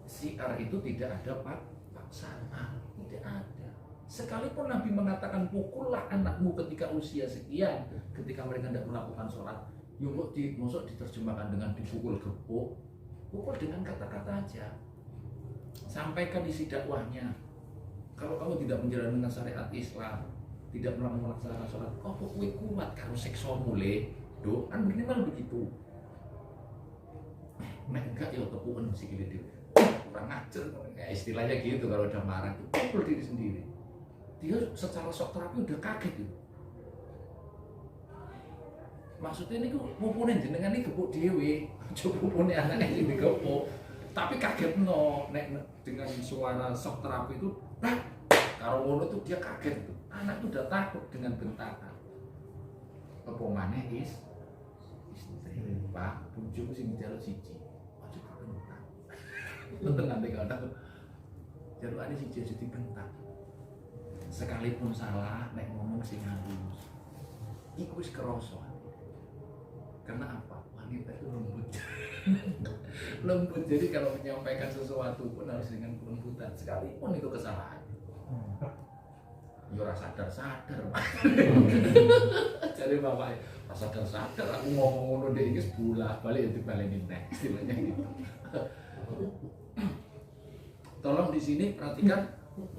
Speaker 3: Siar itu tidak ada paksaan, tidak ada. Sekalipun Nabi mengatakan pukullah anakmu ketika usia sekian, ketika mereka tidak melakukan sholat, yuk masuk diterjemahkan dengan dipukul gepuk, pukul dengan kata-kata aja. Sampaikan isi dakwahnya. Kalau kamu tidak menjalankan syariat Islam, tidak melaksanakan sholat, kok kowe kuat karo seksa mulai, do, kan minimal begitu. Enggak ya tepukan sikile dhewe. Kurang ajar, ya istilahnya gitu kalau udah marah itu pukul diri sendiri. Dia secara shock terapi udah kaget itu. Maksudnya ini pupune jenengan iki gepuk dhewe, aja pupune anake sing digepuk. Tapi kagetno nek dengan suara shock terapi itu, nah, karo ngono tuh dia kaget tuh. Anak tuh udah takut dengan bentakan. Apa maneh istri, Pak, bojoku sing njaluk siji. Aja dibentak. Tenan nek kadang jalukane siji aja dibentak. Sekalipun salah nek ngomong sing halus. Iku wis krasa. Karena apa? Wanita itu lembut. Lembut, jadi kalau menyampaikan sesuatu pun harus dengan kelembutan, sekalipun itu kesalahan. Ya ora sadar-sadar, Pak. Jadi bapak, ora sadar-sadar aku ngomong ngono dhek iki sebulah balik ya dibaleni neh, istilahnya gitu. Tolong di sini perhatikan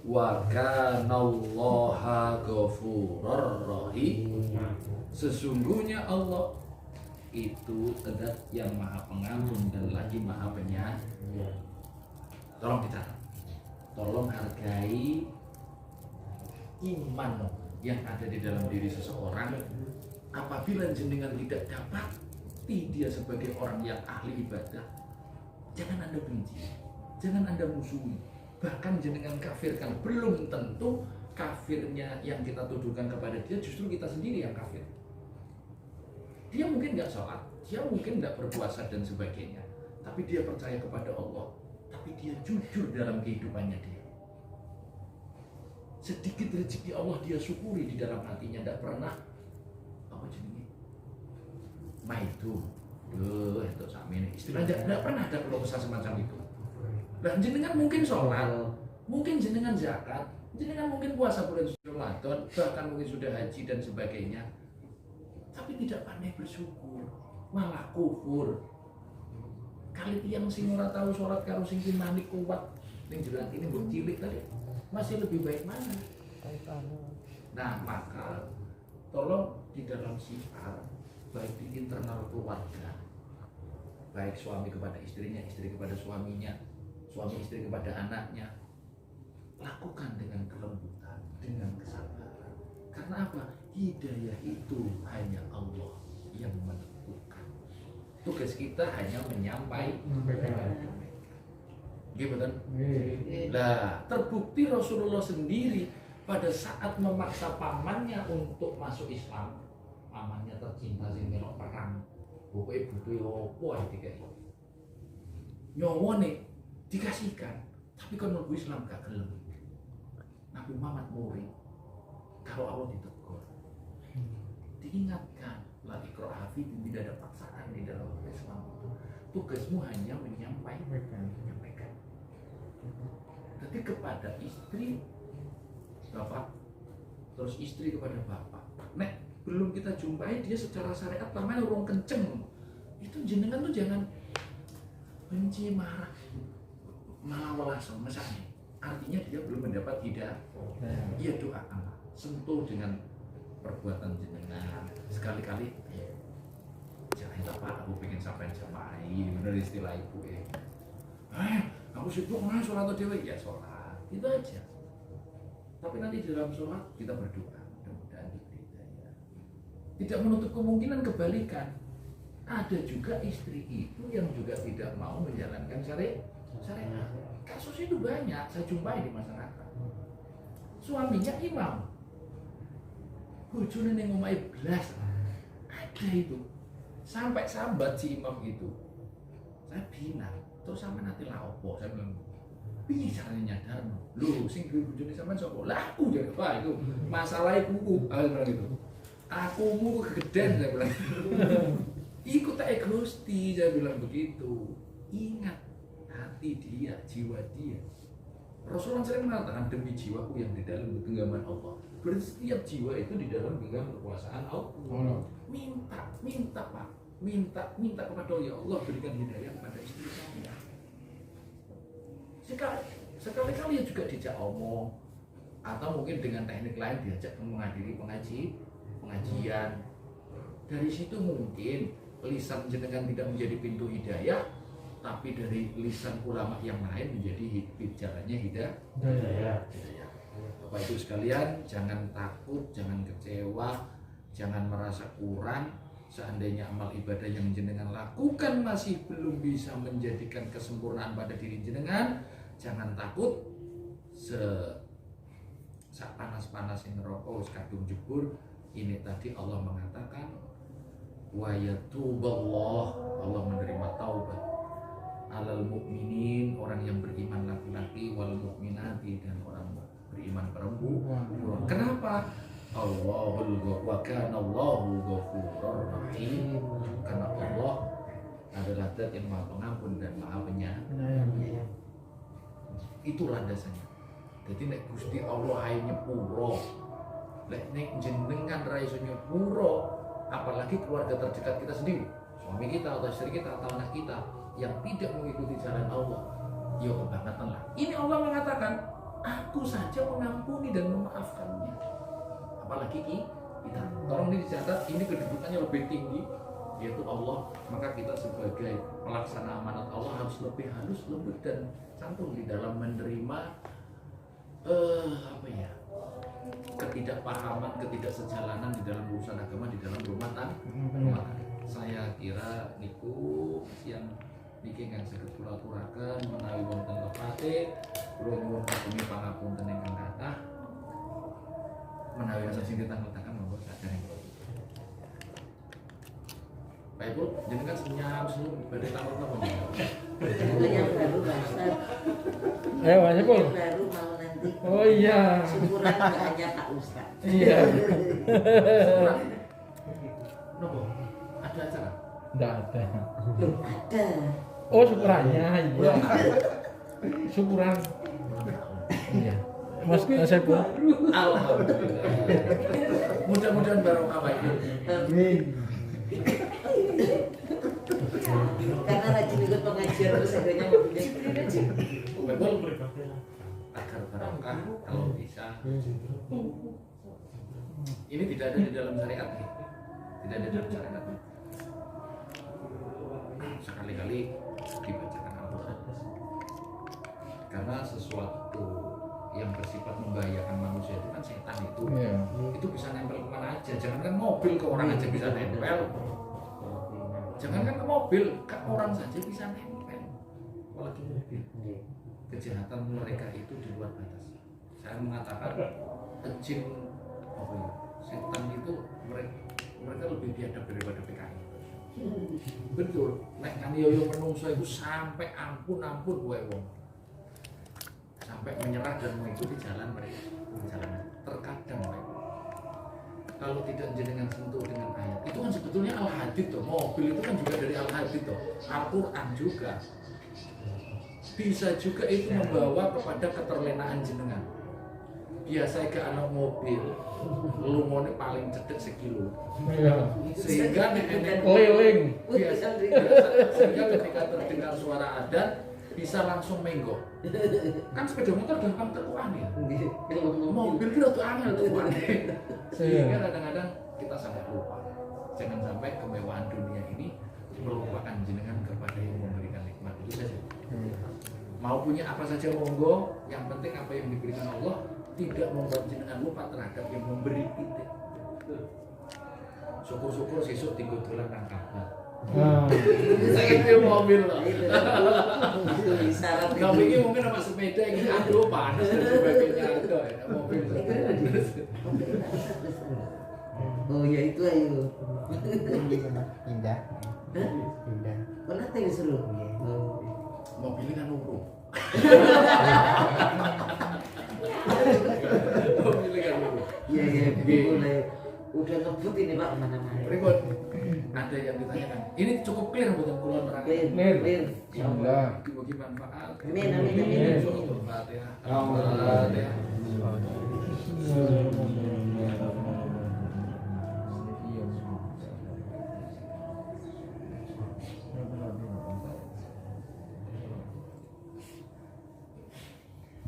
Speaker 3: wa kanallaha ghafurur rahim. Sesungguhnya Allah itu zat yang maha pengampun dan lagi maha penyayang. Tolong dicatat, tolong hargai iman yang ada di dalam diri seseorang. Apabila jenengan tidak dapati dia sebagai orang yang ahli ibadah, jangan Anda benci, jangan Anda musuhi, bahkan jenengan kafirkan. Belum tentu kafirnya yang kita tuduhkan kepada dia justru kita sendiri yang kafir. Dia mungkin nggak sholat, dia mungkin nggak berpuasa dan sebagainya, tapi dia percaya kepada Allah, tapi dia jujur dalam kehidupannya dia. Sedikit rezeki Allah dia syukuri di dalam hatinya, tidak pernah apa jenisnya maitu, itu sama ini istilahnya tidak pernah ada keluh kesah semacam itu. Dan jenengan mungkin sholat, mungkin jenengan zakat, jenengan mungkin puasa bulan Ramadan, bahkan mungkin sudah haji dan sebagainya, tapi tidak pandai bersyukur, malah kufur. Kali tiang sing ora tahu sholat karo sing manik kuat ning jelas ini mbok cilik tadi masih lebih baik mana? Nah, maka tolong di dalam sifat baik di internal keluarga, baik suami kepada istrinya, istri kepada suaminya, suami istri kepada anaknya, lakukan dengan kelembutan, dengan kesabaran. Karena apa? Hidayah itu hanya Allah yang menentukan. Tugas kita hanya menyampaikan. Gitu kan? Nah, terbukti Rasulullah sendiri pada saat memaksa pamannya untuk masuk Islam, pamannya tercinta sing melok perang, pokoknya butuh opo ae dikai. Nyawa nih dikasihkan, tapi kan nunggu Islam gak gelem. Nabi Muhammad murid, kalau Allah ditegur, diingatkan, lagi kroafi tidak ada paksaan di dalam Islam itu. Tugasmu hanya menyampaikan. Tapi kepada istri, bapak, terus istri kepada bapak. Nek belum kita jumpai dia secara syariat namanya orang kenceng. Itu jenengan tuh jangan benci, marah, malah welasan misalnya. Artinya dia belum mendapat hidayah. Dia doakan, sentuh dengan perbuatan jenengan. Sekali-kali, jangan apa aku pengen sampai jamaah. Bener istilah ibu aku sibuk mana sholat atau dewa? Ya sholat, itu aja. Tapi nanti di dalam sholat kita berdoa, mudah-mudahan diberi hidayah. Tidak menutup kemungkinan kebalikan. Ada juga istri itu yang juga tidak mau menjalankan syariat. Kasus itu banyak saya jumpai di masyarakat. Suaminya imam, bojone ning omahe blas. Ada itu. Sampai sambat si imam itu. Saya bilang, terus sama nanti lah opo, saya bilang, piye caranya nyadar? Loh, sing duwe bojone sampean sapa? Lah aku jadi apa itu? Masalah kuku, aku bilang gitu. Akumu kegedean, saya bilang. Ikut tak Gusti, saya bilang begitu. Ingat hati dia, jiwa dia. Rasulullah sering mengatakan demi jiwaku yang di dalam genggaman Allah. Berarti setiap jiwa itu di dalam genggam kekuasaan Allah. Minta Pak, minta kepada ya Allah berikan hidayah kepada istri saya. Sekali-kali juga dijak omong, atau mungkin dengan teknik lain diajak menghadiri pengajian. Dari situ mungkin lisan jenengan tidak menjadi pintu hidayah, tapi dari lisan ulama yang lain menjadi jalannya hidayah. Bapak Ibu sekalian, jangan takut, jangan kecewa, jangan merasa kurang. seandainya amal ibadah yang jenengan lakukan masih belum bisa menjadikan kesempurnaan pada diri jenengan, jangan takut. Sak panas-panas yang rokok kadung jebur, ini tadi Allah mengatakan wa yatuballah, Allah menerima taubat alal mukminin, orang yang beriman laki-laki, wal mukminati, dan orang beriman perempuan. Kenapa? Allahul wa kana Allahu ghafurur rahim. Karena Allah adalah Zat yang Maha Pengampun dan Maha Penyayang. Itu landasannya. Jadi nek Gusti Allah ae nyepuro, nek jenengan ra iso nyepuro, apalagi keluarga terdekat kita sendiri, suami kita atau istri kita atau anak kita yang tidak mengikuti jalan Allah, ya kebangetan lah. Ini Allah mengatakan, aku saja mengampuni dan memaafkannya. Apalagi kita. Tolong ini dicatat, ini kedudukannya lebih tinggi, yaitu Allah. Maka kita sebagai pelaksana amanat Allah harus lebih halus, lembut dan santun di dalam menerima ketidakpahaman, ketidaksejalanan di dalam urusan agama, di dalam rumah tangga. Saya kira niku yang niki kang saged kula aturaken menawi wonten tepate kula nyuwun kagemi pangapunten ingkang kathah. Menawi ana sing ditanglet-tanglet monggo sadaya kula. Pak Ibu, jenengan senyum badhe takut napa niku?
Speaker 2: Itu yang baru Pak Ustaz.
Speaker 4: Ayo Mas Ipul.
Speaker 2: Yang baru mau nanti
Speaker 4: Oh iya.
Speaker 2: syukuran nggak hanya Pak Ustaz.
Speaker 4: Iya.
Speaker 3: Nopo? Ada acara?
Speaker 4: Enggak ada.
Speaker 2: Loh, ada.
Speaker 4: Oh, syukurannya iya. Syukuran. Iya. Mas Ipul.
Speaker 3: Alhamdulillah. Mudah-mudahan barokah Pak Ibu.
Speaker 4: Amin.
Speaker 2: Karena rajin ikut pengajian terus akhirnya mau pindah.
Speaker 3: Betul. Agar barokah kalau bisa. Ini tidak ada di dalam syariat nih. Tidak ada di dalam syariat. Sekali-kali dibacakan Al-Quran. Karena sesuatu yang bersifat membahayakan manusia itu kan setan itu.
Speaker 4: Iya.
Speaker 3: Itu bisa nempel kemana aja. Jangankan mobil ke orang aja bisa nempel. Jangankan ke mobil, ke orang saja bisa nempel. Apalagi mobil. Kejahatan mereka itu di luar batas. Saya mengatakan jin apa ya? Setan itu mereka lebih biadab daripada PKI. Betul. Nek kaniyoyo menungso itu sampai ampun kowe wong. Sampai menyerah dan mengikuti jalan mereka. Jalan terkadang mereka. Kalau tidak jenengan sentuh dengan ayat, itu kan sebetulnya Al-Hadid toh. Mobil itu kan juga dari Al-Hadid toh. Al-Quran juga. Bisa juga itu membawa kepada keterlenaan jenengan. Biasa ke anak mobil, lumone paling cedek sekilo.
Speaker 4: Iya.
Speaker 3: Sehingga nek
Speaker 4: Keliling.
Speaker 3: biasa sehingga ketika terdengar suara adzan bisa langsung menggok. Kan sepeda motor gampang terkuan ya. Mobil itu tuh angel terkuan. Sehingga kadang-kadang kita sampai lupa. Jangan sampai kemewahan dunia ini melupakan jenengan kepada yang memberikan nikmat itu saja. Mau punya apa saja monggo, yang penting apa yang diberikan Allah tidak membuat jenengan lupa terhadap yang memberi kita. Syukur-syukur sesuk tinggal dolan nang Ka'bah. Saya itu mobil loh. Gak pikir mungkin sama sepeda ini aduh panas dan sebagainya itu ada mobil.
Speaker 2: Oh ya itu ayo.
Speaker 4: Indah.
Speaker 2: Indah. Pernah tanya seru.
Speaker 3: Mobilnya kan urung.
Speaker 2: Iya. Udah ngebut ini Pak kemana-mana.
Speaker 3: Berikut ada yang ditanyakan. Ini cukup clear buatan kulon neraka.
Speaker 2: Clear.
Speaker 4: Alhamdulillah.
Speaker 3: Bagi manfaat.
Speaker 2: Amin.
Speaker 3: Al-Fatihah. Al-Fatihah.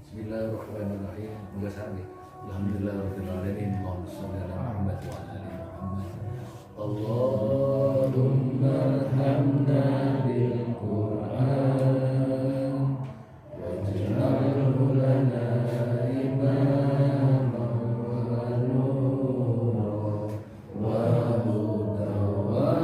Speaker 3: Bismillahirrahmanirrahim. Moga sareng. Alhamdulillahirabbil alamin. Allahumma shalli ala Muhammad wa ala ali Muhammad. Allahumma arhamna bil Qur'an waj'alhu lana imaman wa nuran wa hudan wa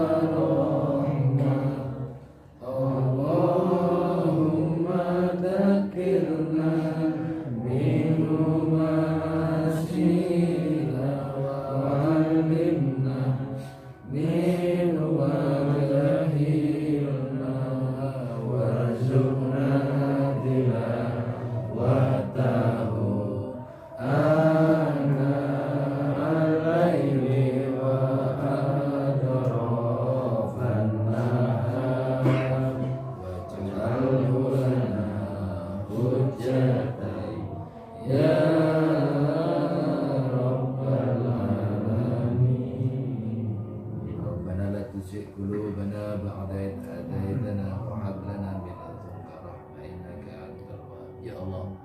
Speaker 1: tuzigh qulubana ba'da idh hadaytana wa hab lana min ladunka rahmah innaka antal wahhab. Ya Allah,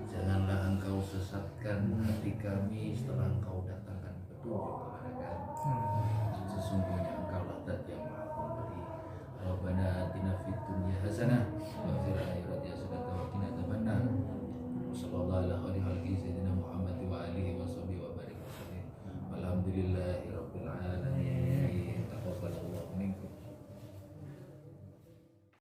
Speaker 1: janganlah Engkau sesatkan hati kami setelah Engkau datangkan petunjuk kepada kami.